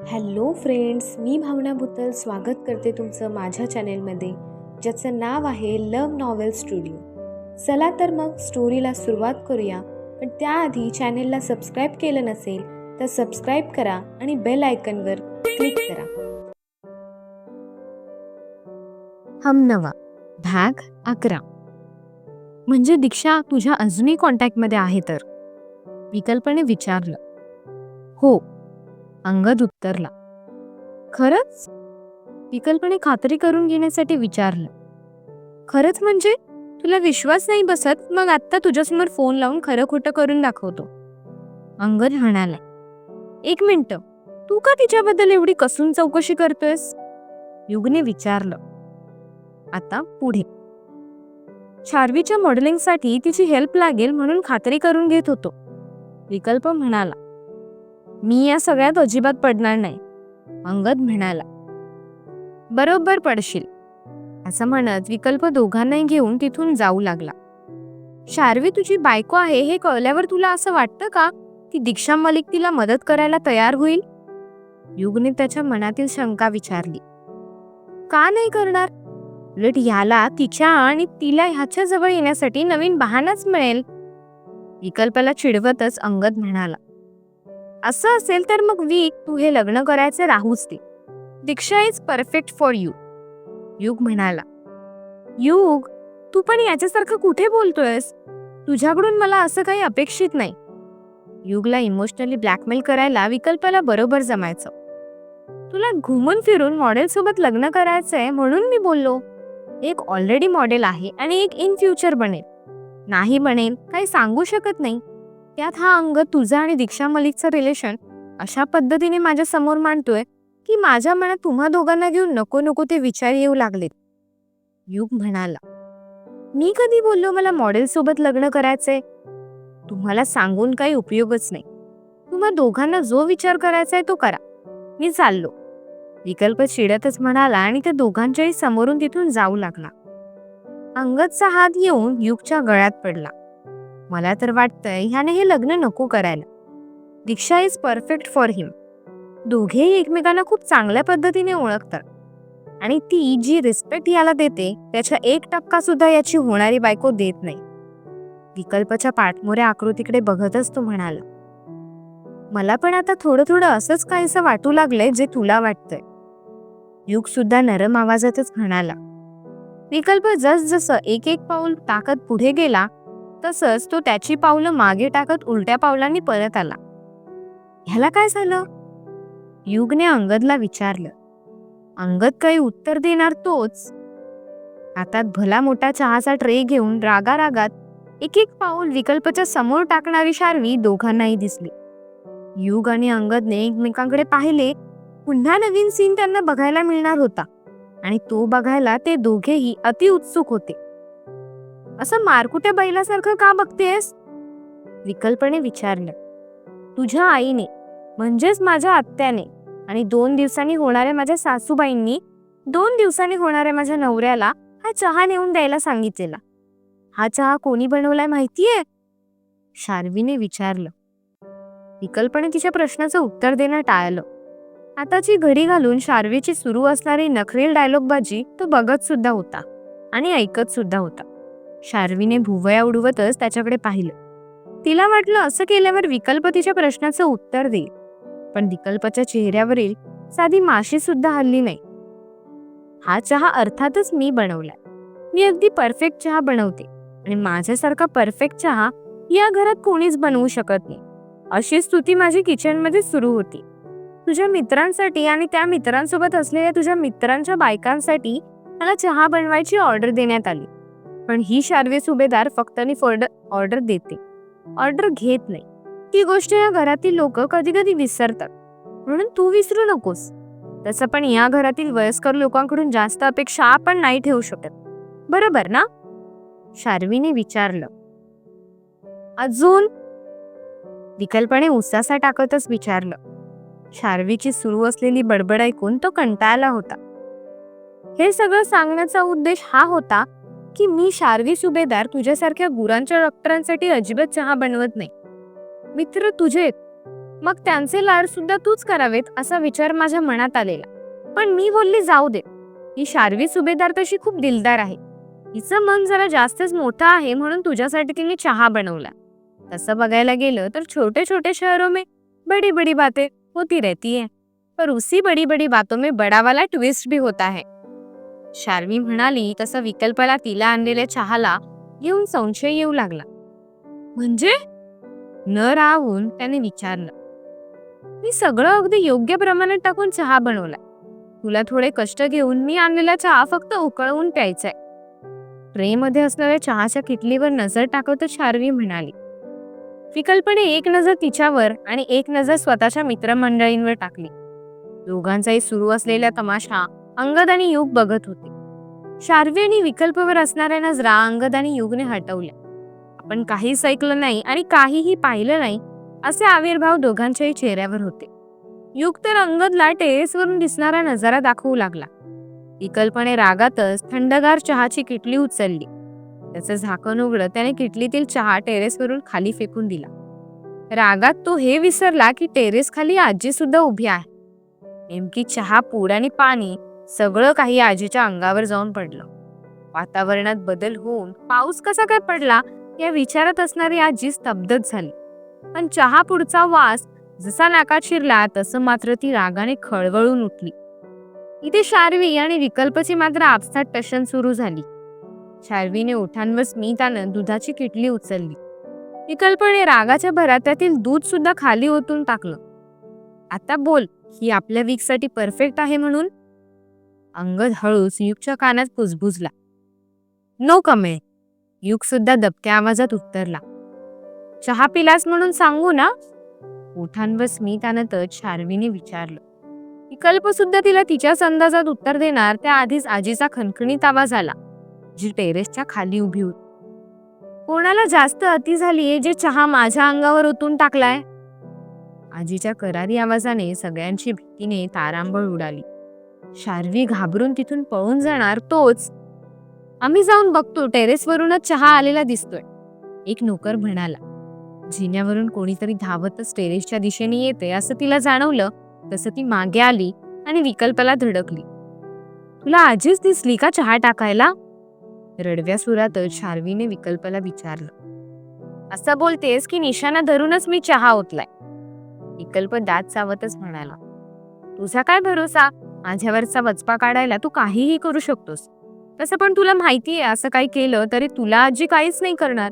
Hello friends, मी भावना भुतल स्वागत करते तुमचं माझ्या चॅनेलमध्ये, ज्याचं नाव आहे लव्ह नॉवेल स्टुडिओ. चला तर मग स्टोरीला सुरुवात करूया. पण त्याआधी चॅनेलला सबस्क्राईब केलं नसेल तर सबस्क्राईब करा आणि बेल आयकनवर क्लिक करा. हमनवा भाग 11. म्हणजे दीक्षा तुझ्या अजूनही कॉन्टॅक्टमध्ये आहे तर? विकल्पने विचारलं. हो, अंगद उत्तरला. खरंच? विकल्पने खात्री करून घेण्यासाठी विचारलं. खरंच म्हणजे? तुला विश्वास नाही बसत? मग आत्ता तुझ्यासमोर फोन लावून खरं खोटं करून दाखवतो. अंगद म्हणाला. एक मिनिट, तू का तिच्याबद्दल एवढी कसून चौकशी करतोयस? युगने विचारलं. आता पुढे. शार्वीच्या मॉडेलिंगसाठी तिची हेल्प लागेल म्हणून खात्री करून घेत होतो. विकल्प म्हणाला. मी या सगळ्यात अजिबात पडणार नाही. अंगद म्हणाला. बरोबर पडशील, असं म्हणत विकल्प दोघांनाही घेऊन तिथून जाऊ लागला. शार्वी तुझी बायको आहे हे कळल्यावर तुला असं वाटतं का की दीक्षा मलिक तिला मदत करायला तयार होईल? युगने त्याच्या मनातील शंका विचारली. का नाही करणार? उलट ह्याला तिच्या आणि तिला ह्याच्या जवळ येण्यासाठी नवीन बहाणाच मिळेल. विकल्पाला चिडवतच अंगद म्हणाला. असं असेल तर मग तू हे लग्न करायचे राहूच दे. दीक्षा इज परफेक्ट फॉर यू. युग म्हणाला. युग, तू पण याच्यासारखं कुठे बोलतोयस? तुझ्याकडून मला असं काही अपेक्षित नाही. युगला इमोशनली ब्लॅकमेल करायला विकल्पाला बरोबर जमायचं. तुला घुमून फिरून मॉडेल सोबत लग्न करायचंय म्हणून मी बोललो. एक ऑलरेडी मॉडेल आहे आणि एक इन फ्युचर बनेल. नाही बनेल काही सांगू शकत नाही. त्यात हा अंगद तुझा आणि दीक्षा मलिकचं रिलेशन अशा पद्धतीने माझ्या समोर मांडतोय की माझ्या मनात तुम्हा दोघांना घेऊन नको नको ते विचार येऊ लागलेत. युग म्हणाला. मी कधी बोललो मला मॉडेल सोबत लग्न करायचंय? तुम्हाला सांगून काही उपयोगच नाही. तुम्हा दोघांना जो विचार करायचाय तो करा. मी चाललो. विकल्प चिडतच म्हणाला आणि त्या दोघांच्याही समोरून तिथून जाऊ लागला. अंगदचा हात येऊन युगच्या गळ्यात पडला. मला तर वाटतंय ह्याने हे लग्न नको करायला. दीक्षा इज परफेक्ट फॉर हिम. दोघेही एकमेकांना खूप चांगल्या पद्धतीने ओळखतात आणि ती जी रिस्पेक्ट याला देते त्याच्या 1% सुद्धा याची होणारी बायको देत नाही. विकल्पाच्या पाठमोऱ्या आकृतीकडे बघतच तो म्हणाला. मला पण आता थोडं थोडं असंच काहीसं वाटू लागलंय जे तुला वाटतंय. युग सुद्धा नरम आवाजातच म्हणाला. विकल्प जसजसं एक एक पाऊल टाकत पुढे गेला तसंच तो त्याची पावलं मागे टाकत उलट्या पावलांनी परत आला. ह्याला काय झालं? युगने अंगदला विचारलं. अंगद काही उत्तर देणार तोच. हातात भला मोठा चहाचा ट्रे घेऊन रागारागात एक एक पाऊल विकल्पच्या समोर टाकणारी शार्वी दोघांनाही दिसली. युग आणि अंगदने एकमेकांकडे पाहिले. पुन्हा नवीन सीन त्यांना बघायला मिळणार होता आणि तो बघायला ते दोघेही अति उत्सुक होते. असं मारकुट्या बैलासारखं का बघतेस? विकल्पने विचारलं. तुझ्या आईने म्हणजेच माझ्या आत्याने आणि 2 दिवसांनी होणाऱ्या माझ्या सासूबाईंनी 2 दिवसांनी होणाऱ्या माझ्या नवऱ्याला हा चहा नेऊन द्यायला सांगितलेला. हा चहा कोणी बनवलाय माहितीये? शार्वीने विचारलं. विकल्पने तिच्या प्रश्नाचं उत्तर देणं टाळलं. आताची घडी घालून शार्वीची सुरू असणारी नखरेल डायलॉगबाजी तो बघत सुद्धा होता आणि ऐकत सुद्धा होता. शार्वीने भुवया उडवतच त्याच्याकडे पाहिलं. तिला वाटलं असं केल्यावर विकल्प तिच्या प्रश्नाचं उत्तर देईल, पण विकल्पाच्या चेहऱ्यावरील साधी माशी सुद्धा हलली नाही. हा चहा अर्थातच मी बनवलाय. मी अगदी परफेक्ट चहा बनवते आणि माझ्यासारखा परफेक्ट चहा या घरात कोणीच बनवू शकत नाही. अशी स्तुती माझी किचनमध्ये सुरू होती. तुझ्या मित्रांसाठी आणि त्या मित्रांसोबत असलेल्या तुझ्या मित्रांच्या बायकांसाठी मला चहा बनवायची ऑर्डर देण्यात आली. पण ही शार्वी सुभेदार फक्त ऑर्डर देते, ऑर्डर घेत नाही. ती गोष्ट या घरातील लोक कधी कधी विसरतात, म्हणून तू विसरू नकोस. तसं पण या घरातील वयस्कर लोकांकडून जास्त अपेक्षा आपण नाही ठेवू शकत, बरोबर ना? शार्वीने विचारलं. अजून? विकल्पने उसासा टाकतच विचारलं. शार्वीची सुरू असलेली बडबड ऐकून तो कंटाळला होता. हे सगळं सांगण्याचा उद्देश हा होता की मी शार्वी सुभेदार तुझ्यासारख्या गुरांच्या डॉक्टरांसाठी अजिबात चहा बनवत नाही. मित्र तुझे मग त्यांचे लाड सुद्धा तूच करावेत असा विचार माझ्या मनात आलेला. पण मी बोलली जाऊ दे, ही शार्वी सुभेदार तशी खूप दिलदार आहे. हिचं मन जरा जास्तच मोठं आहे म्हणून तुझ्यासाठी तिने चहा बनवला. तसं बघायला गेलं तर छोटे छोटे शहरों में बड़ी बड़ी बातें होती रहती है, पर उसी बड़ी बड़ी बातों में बड़ा वाला ट्विस्ट भी होता है. शार्वी म्हणाली तसं विकल्पाला तिला आणलेल्या चहाला घेऊन संशय येऊ लागला. म्हणजे? न राहून त्याने विचारलं. मी सगळं अगदी योग्य प्रमाणात टाकून चहा बनवला. तुला थोडे कष्ट घेऊन मी आणलेला चहा फक्त उकळवून प्यायचाय. ट्रेमध्ये असलेल्या चहाच्या किटलीवर नजर टाकतच शार्वी म्हणाली. विकल्पने एक नजर तिच्यावर आणि एक नजर स्वतःच्या मित्रमंडळींवर टाकली. दोघांचाही सुरू असलेला तमाशा अंगद आणि युग बघत होते. शार्वी आणि विकल्पवर असणाऱ्या नजरा अंगद आणि युगने हटवल्या. आपण काहीच ऐकलं नाही आणि काहीही पाहिलं नाही असे आविर्भाव दोघांच्याही चेहऱ्यावर होते. युग तर अंगदला टेरेसवरून दिसणारा नजारा दाखवू लागला. विकल्पने रागातच थंडगार चहाची किटली उचलली. त्याचं झाकण उघडत त्याने किटलीतील चहा टेरेसवरून खाली फेकून दिला. रागात तो हे विसरला की टेरेस खाली आजी सुद्धा उभी आहे. नेमकी चहा, पूड आणि पाणी सगळं काही आजीच्या अंगावर जाऊन पडलं. वातावरणात बदल होऊन पाऊस कसा काय पडला या विचारात असणारी आजी स्तब्धच झाली. पण चहा पुढचा वास जसा नाकात शिरला तसं मात्र ती रागाने खळवळून उठली. इथे शार्वी आणि विकल्पची मात्र आपसात टशन सुरू झाली. शार्वीने ओठांवर स्मितानं दुधाची किटली उचलली. विकल्पने रागाच्या भरात त्यातील दूध सुद्धा खाली ओतून टाकलं. आता बोल, ही आपल्या वीकसाठी परफेक्ट आहे म्हणून? अंगद हळूच युगच्या कानात कुजबुजला. No comment. युग सुद्धा दबक्या आवाजात उत्तरला. चहा पिलास म्हणून सांगू ना? ओठांवर स्मितानं तच शार्वीने विचारलं. विकल्प सुद्धा तिला तिच्याच अंदाजात उत्तर देणार त्याआधीच आजीचा खणखणीत आवाज आला, जी टेरेसच्या खाली उभी होती. कोणाला जास्त अति झालीये जे चहा माझ्या अंगावर ओतून टाकलाय? आजीच्या करारी आवाजाने सगळ्यांची भीतीने तारांबळ उडाली. शार्वी घाबरून तिथून पळून जाणार तोच, आम्ही जाऊन बघतो, टेरेसवरूनच चहा आलेला दिसतोय, एक नोकर म्हणाला. जिन्यावरून कोणीतरी धावतच टेरेसच्या दिशेने येते असं तिला जाणवलं. तसं ती मागे आली आणि विकल्पाला धडकली. तुला आजीच दिसली का चहा टाकायला? रडव्या सुरातच शार्वीने विकल्पाला विचारलं. असं बोलतेस की निशाणा धरूनच मी चहा ओतलाय? विकल्प दात चावतच म्हणाला. तुझा काय भरोसा, माझ्यावरचा वचपा काढायला तू काहीही करू शकतोस. तसं पण तुला माहितीये असं काही केलं तरी तुला आजी काहीच नाही करणार.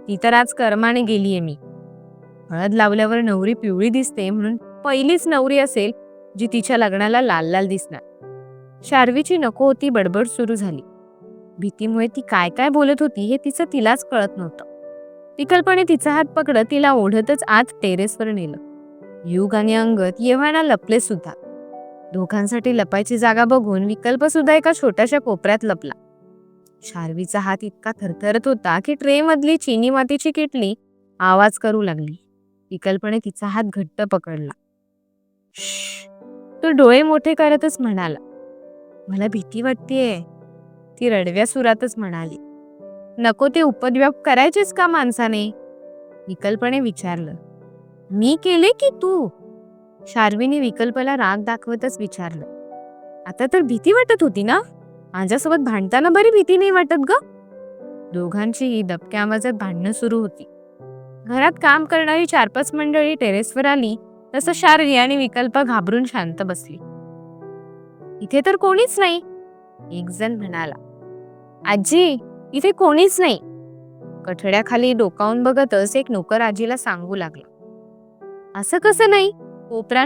ती तर आज कर्माने गेलीये. मी हळद लावल्यावर नवरी पिवळी दिसते म्हणून पहिलीच नवरी असेल जी तिच्या लग्नाला लाल लाल दिसणार. शार्वीची नको होती बडबड सुरू झाली. भीतीमुळे ती काय काय बोलत होती हे तिलाच कळत नव्हतं. विकल्पने तिचा हात पकडत तिला ओढतच आत टेरेसवर नेलं. युग आणि अंगद येव्हाना लपले सुद्धा. दोघांसाठी लपायची जागा बघून विकल्प सुद्धा एका छोट्याशा कोपऱ्यात लपला. शार्वीचा हात इतका थरथरत होता की ट्रे मधली चिनी मातीची किटली आवाज करू लागली. विकल्पने तिचा हात घट्ट पकडला. तो डोळे मोठे करतच म्हणाला, मला भीती वाटतेय. ती रडव्या सुरातच म्हणाली. नको ते उपद्व्याप करायचेच का माणसाने? विकल्पने विचारलं. मी केले की तू? शार्वीने विकल्पाला राग दाखवतच विचारलं. आता तर भीती वाटत होती ना? माझ्यासोबत भांडताना बरी भीती नाही वाटत ग? दोघांचीही दबक्या आवाजात भांडणं सुरू होती. घरात काम करणारी 4-5 मंडळी टेरेसवर आली तसं शार्वी आणि विकल्प घाबरून शांत बसली. इथे तर कोणीच नाही, एक जण म्हणाला. आजी, इथे कोणीच नाही. कठड्याखाली डोकावून बघतच एक नोकर आजीला सांगू लागला. असं कसं नाही?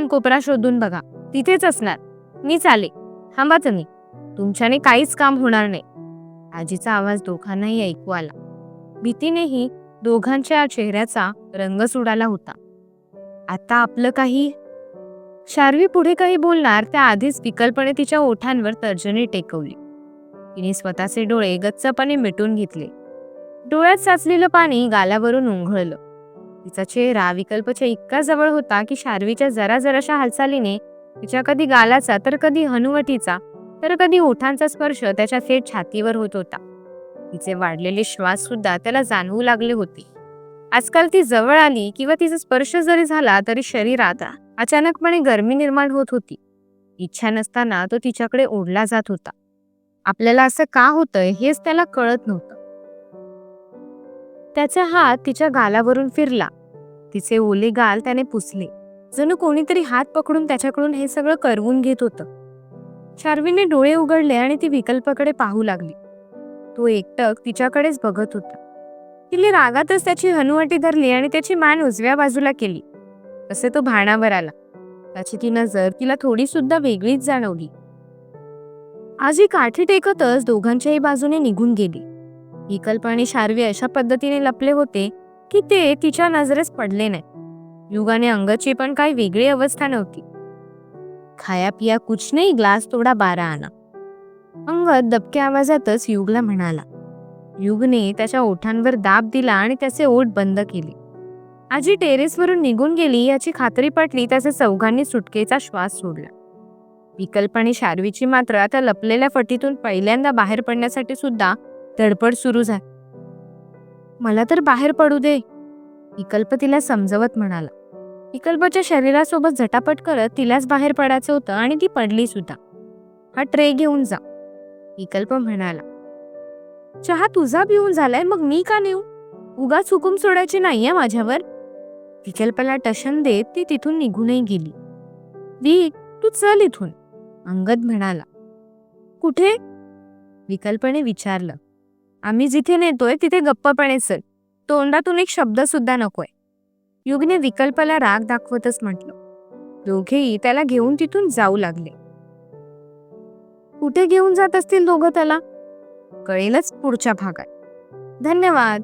कोपरा शोधून बघा, तिथेच असणार. मी चाले, थांबा तुम्ही, तुमच्याने काहीच काम होणार नाही. आजीचा आवाज दोघांनाही ऐकू आला. भीतीनेही दोघांच्या चेहऱ्याचा रंगच उडाला होता. आता आपलं काही? शार्वी पुढे काही बोलणार त्याआधीच विकल्पने तिच्या ओठांवर तर्जनी टेकवली. तिने स्वतःचे डोळे गच्चपणे मिटून घेतले. डोळ्यात साचलेलं पाणी गालावरून उंघळलं. तिचा चेहरा विकल्पच्या इतका जवळ होता की शार्वीच्या जराशा हालचालीने तिच्या कधी गालाचा तर कधी हनुवटीचा तर कधी ओठांचा स्पर्श त्याच्या थेट छातीवर होत होता. तिचे वाढलेले श्वास सुद्धा त्याला जाणवू लागले होते. आजकाल ती जवळ आली किंवा तिचा स्पर्श जरी झाला तरी शरीरात अचानकपणे गरमी निर्माण होत होती. इच्छा नसताना तो तिच्याकडे ओढला जात होता. आपल्याला असं का होतंय हेच त्याला कळत नव्हतं. त्याचा हात तिच्या गालावरून फिरला. तिचे ओले गाल त्याने पुसले. जणू कोणीतरी हात पकडून त्याच्याकडून हे सगळं करवून घेत होतं. शार्वीने डोळे उघडले आणि ती विकल्पाकडे पाहू लागली. तो एकटक तिच्याकडेच बघत होता. तिने रागातच त्याची हनुवटी धरली आणि त्याची मान उजव्या बाजूला केली. तसे तो भानावर आला. त्याची ती नजर तिला थोडी सुद्धा वेगळीच जाणवली. आजी काठी टेकतच दोघांच्याही बाजूने निघून गेली. विकल्प आणि शार्वी अशा पद्धतीने लपले होते की ते तिच्या नजरेस पडले नाही. युगाने अंगची पण काही वेगळी अवस्था नव्हती. खाया पिया कुछ नाही, ग्लास तोडा 12 आना. अंगद दबक्या आवाजातच युगला म्हणाला. युगने त्याच्या ओठांवर दाब दिला आणि त्याचे ओठ बंद केले. आजी टेरेसवरून निघून गेली याची खात्री पटली त्याचे चौघांनी सुटकेचा श्वास सोडला. विकल्प आणि शार्वीची मात्र आता लपलेल्या फटीतून पहिल्यांदा बाहेर पडण्यासाठी सुद्धा धडपड सुरू झाली. मला तर बाहेर पडू दे, विकल्प तिला समजवत म्हणाला. विकल्पाच्या शरीरासोबत झटापट करत तिलाच बाहेर पडायचं होतं आणि ती पडली सुद्धा. हा ट्रे घेऊन जा, विकल्प म्हणाला. चहा तुझा पिऊन झालाय, मग मी का नेऊ? उगाच हुकूम सोडायची नाहीये माझ्यावर. विकल्पाला टशन देत ती तिथून निघूनही गेली. विक, तू चल इथून, अंगद म्हणाला. कुठे? विकल्पने विचारलं. आम्ही जिथे नेतोय तिथे गप्पपणे चल, तोंडातून एक शब्द सुद्धा नकोय, युगने विकल्पाला राग दाखवतच म्हटलं. दोघेही त्याला घेऊन तिथून जाऊ लागले. कुठे घेऊन जात असतील दोघं त्याला? कळेलच पुढच्या भागात. धन्यवाद.